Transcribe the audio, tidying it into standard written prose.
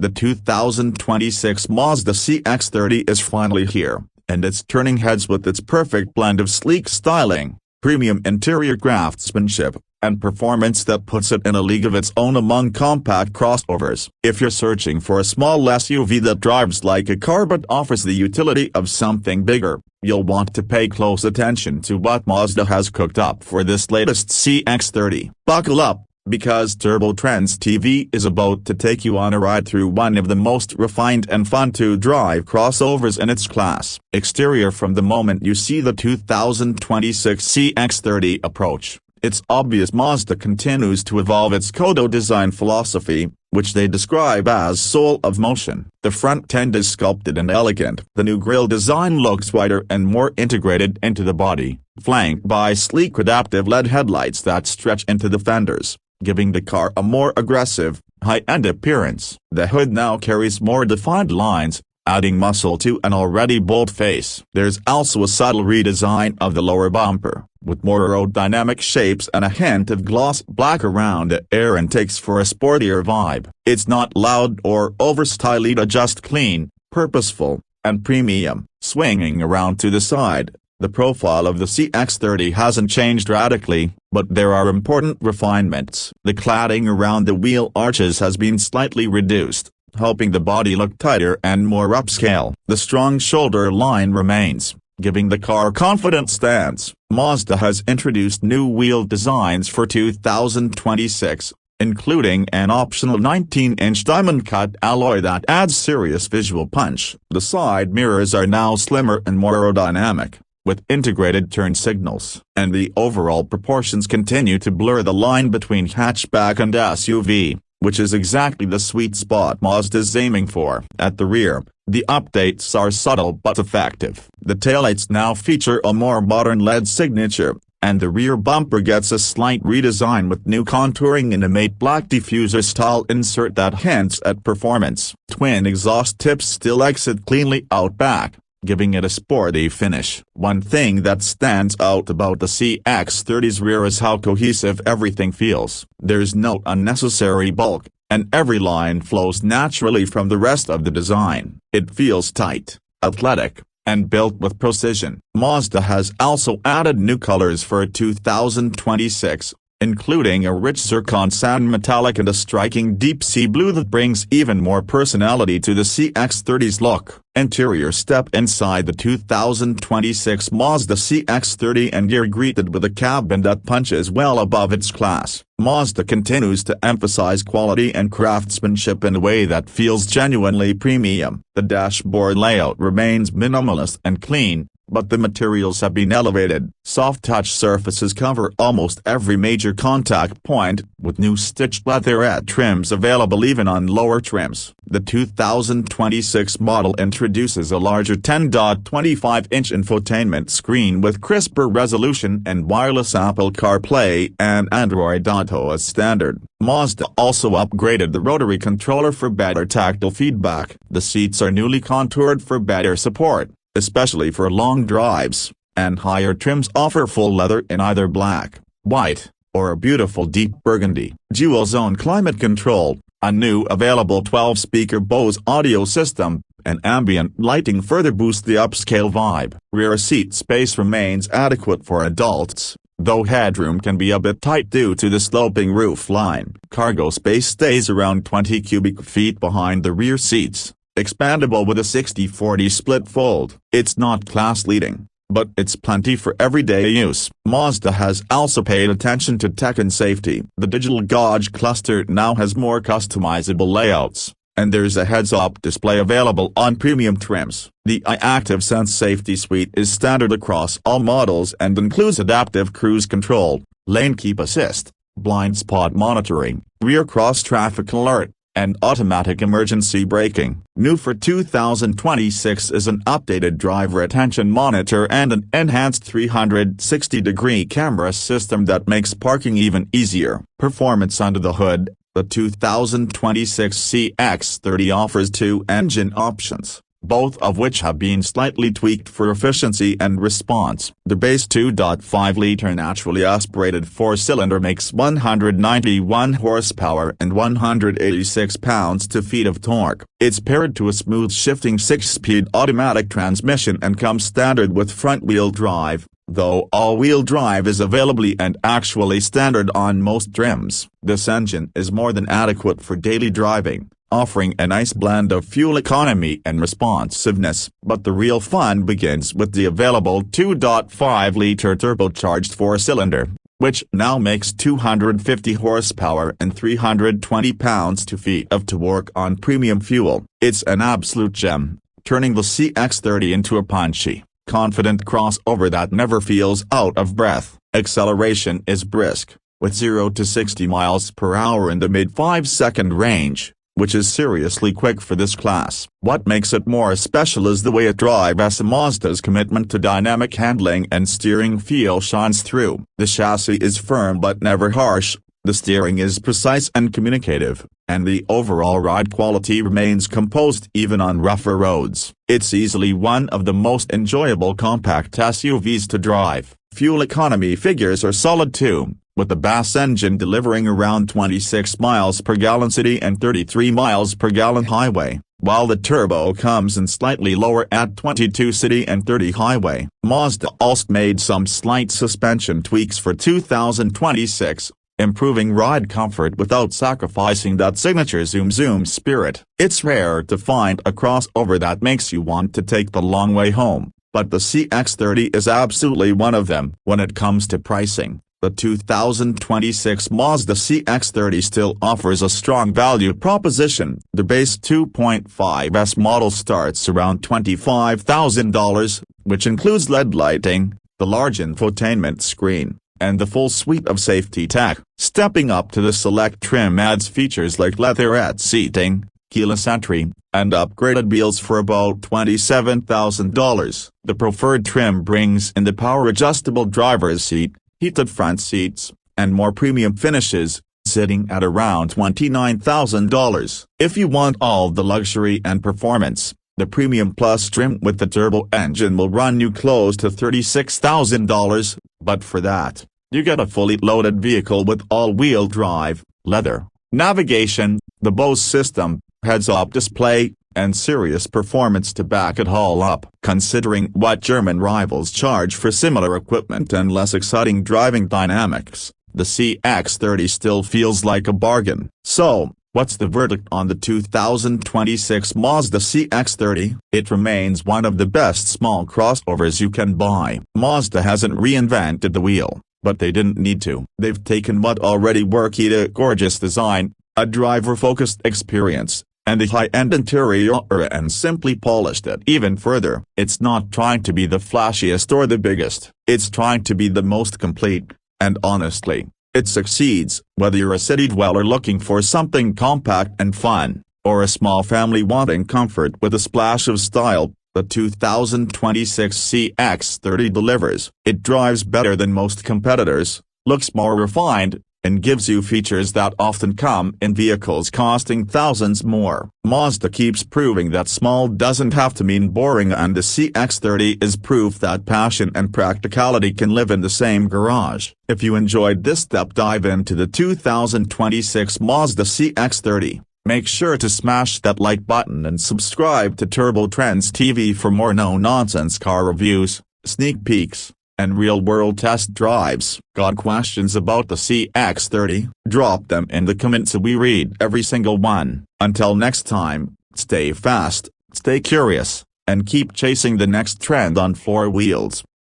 The 2026 Mazda CX-30 is finally here, and it's turning heads with its perfect blend of sleek styling, premium interior craftsmanship, and performance that puts it in a league of its own among compact crossovers. If you're searching for a small SUV that drives like a car but offers the utility of something bigger, you'll want to pay close attention to what Mazda has cooked up for this latest CX-30. Buckle up, because Trendz TV is about to take you on a ride through one of the most refined and fun-to-drive crossovers in its class. Exterior. From the moment you see the 2026 CX-30 approach, it's obvious Mazda continues to evolve its Kodo design philosophy, which they describe as soul of motion. The front end is sculpted and elegant. The new grille design looks wider and more integrated into the body, flanked by sleek adaptive LED headlights that stretch into the fenders, giving the car a more aggressive, high-end appearance. The hood now carries more defined lines, adding muscle to an already bold face. There's also a subtle redesign of the lower bumper, with more aerodynamic shapes and a hint of gloss black around the air intakes for a sportier vibe. It's not loud or overstyled, just clean, purposeful, and premium. Swinging around to the side, the profile of the CX-30 hasn't changed radically, but there are important refinements. The cladding around the wheel arches has been slightly reduced, helping the body look tighter and more upscale. The strong shoulder line remains, giving the car confident stance. Mazda has introduced new wheel designs for 2026, including an optional 19-inch diamond-cut alloy that adds serious visual punch. The side mirrors are now slimmer and more aerodynamic, with integrated turn signals, and the overall proportions continue to blur the line between hatchback and SUV, which is exactly the sweet spot Mazda's aiming for. At the rear, the updates are subtle but effective. The taillights now feature a more modern LED signature, and the rear bumper gets a slight redesign with new contouring and a matte black diffuser-style insert that hints at performance. Twin exhaust tips still exit cleanly out back, giving it a sporty finish. One thing that stands out about the CX-30's rear is how cohesive everything feels. There's no unnecessary bulk, and every line flows naturally from the rest of the design. It feels tight, athletic, and built with precision. Mazda has also added new colors for 2026, including a rich zircon sand metallic and a striking deep sea blue that brings even more personality to the CX-30's look. Interior. Step inside the 2026 Mazda CX-30 and you're greeted with a cabin that punches well above its class. Mazda continues to emphasize quality and craftsmanship in a way that feels genuinely premium. The dashboard layout remains minimalist and clean, but the materials have been elevated. Soft touch surfaces cover almost every major contact point, with new stitched leatherette trims available even on lower trims. The 2026 model introduces a larger 10.25-inch infotainment screen with crisper resolution and wireless Apple CarPlay and Android Auto as standard. Mazda also upgraded the rotary controller for better tactile feedback. The seats are newly contoured for better support, especially for long drives, and higher trims offer full leather in either black, white, or a beautiful deep burgundy. Dual-zone climate control, a new available 12-speaker Bose audio system, and ambient lighting further boost the upscale vibe. Rear seat space remains adequate for adults, though headroom can be a bit tight due to the sloping roof line. Cargo space stays around 20 cubic feet behind the rear seats, expandable with a 60/40 split fold. It's not class-leading, but it's plenty for everyday use. Mazda has also paid attention to tech and safety. The digital gauge cluster now has more customizable layouts, and there's a heads-up display available on premium trims. The iActive Sense safety suite is standard across all models and includes adaptive cruise control, lane keep assist, blind spot monitoring, rear cross-traffic alert, and automatic emergency braking. New for 2026 is an updated driver attention monitor and an enhanced 360-degree camera system that makes parking even easier. Performance. Under the hood, the 2026 CX-30 offers two engine options, both of which have been slightly tweaked for efficiency and response. The base 2.5-liter naturally aspirated four-cylinder makes 191 horsepower and 186 pounds-feet of torque. It's paired to a smooth shifting 6-speed automatic transmission and comes standard with front-wheel drive, though all-wheel drive is available and actually standard on most trims. This engine is more than adequate for daily driving, offering a nice blend of fuel economy and responsiveness. But the real fun begins with the available 2.5-liter turbocharged four-cylinder, which now makes 250 horsepower and 320 pounds-feet of torque on premium fuel. It's an absolute gem, turning the CX-30 into a punchy, confident crossover that never feels out of breath. Acceleration is brisk, with 0 to 60 miles per hour in the mid 5-second range, which is seriously quick for this class. What makes it more special is the way it drives. Mazda's commitment to dynamic handling and steering feel shines through. The chassis is firm but never harsh, the steering is precise and communicative, and the overall ride quality remains composed even on rougher roads. It's easily one of the most enjoyable compact SUVs to drive. Fuel economy figures are solid too, with the BAS engine delivering around 26 miles per gallon city and 33 miles per gallon highway, while the turbo comes in slightly lower at 22 city and 30 highway. Mazda also made some slight suspension tweaks for 2026, improving ride comfort without sacrificing that signature zoom spirit. It's rare to find a crossover that makes you want to take the long way home, but the CX-30 is absolutely one of them. When it comes to pricing, the 2026 Mazda CX-30 still offers a strong value proposition. The base 2.5S model starts around $25,000, which includes LED lighting, the large infotainment screen, and the full suite of safety tech. Stepping up to the select trim adds features like leatherette seating, keyless entry, and upgraded wheels for about $27,000. The preferred trim brings in the power-adjustable driver's seat, heated front seats, and more premium finishes, sitting at around $29,000. If you want all the luxury and performance, the Premium Plus trim with the turbo engine will run you close to $36,000, but for that, you get a fully loaded vehicle with all-wheel drive, leather, navigation, the Bose system, heads-up display, and serious performance to back it all up. Considering what German rivals charge for similar equipment and less exciting driving dynamics, the CX-30 still feels like a bargain. So, what's the verdict on the 2026 Mazda CX-30? It remains one of the best small crossovers you can buy. Mazda hasn't reinvented the wheel, but they didn't need to. They've taken what already worked: a gorgeous design, a driver-focused experience, and the high-end interior, and simply polished it even further. It's not trying to be the flashiest or the biggest, it's trying to be the most complete, and honestly, it succeeds. Whether you're a city dweller looking for something compact and fun, or a small family wanting comfort with a splash of style, the 2026 CX-30 delivers. It drives better than most competitors, looks more refined, and gives you features that often come in vehicles costing thousands more. Mazda keeps proving that small doesn't have to mean boring, and the CX-30 is proof that passion and practicality can live in the same garage. If you enjoyed this deep dive into the 2026 Mazda CX-30, make sure to smash that like button and subscribe to Trendz TV for more no-nonsense car reviews, sneak peeks, and real-world test drives. Got questions about the CX-30? Drop them in the comments so we read every single one. Until next time, stay fast, stay curious, and keep chasing the next trend on four wheels.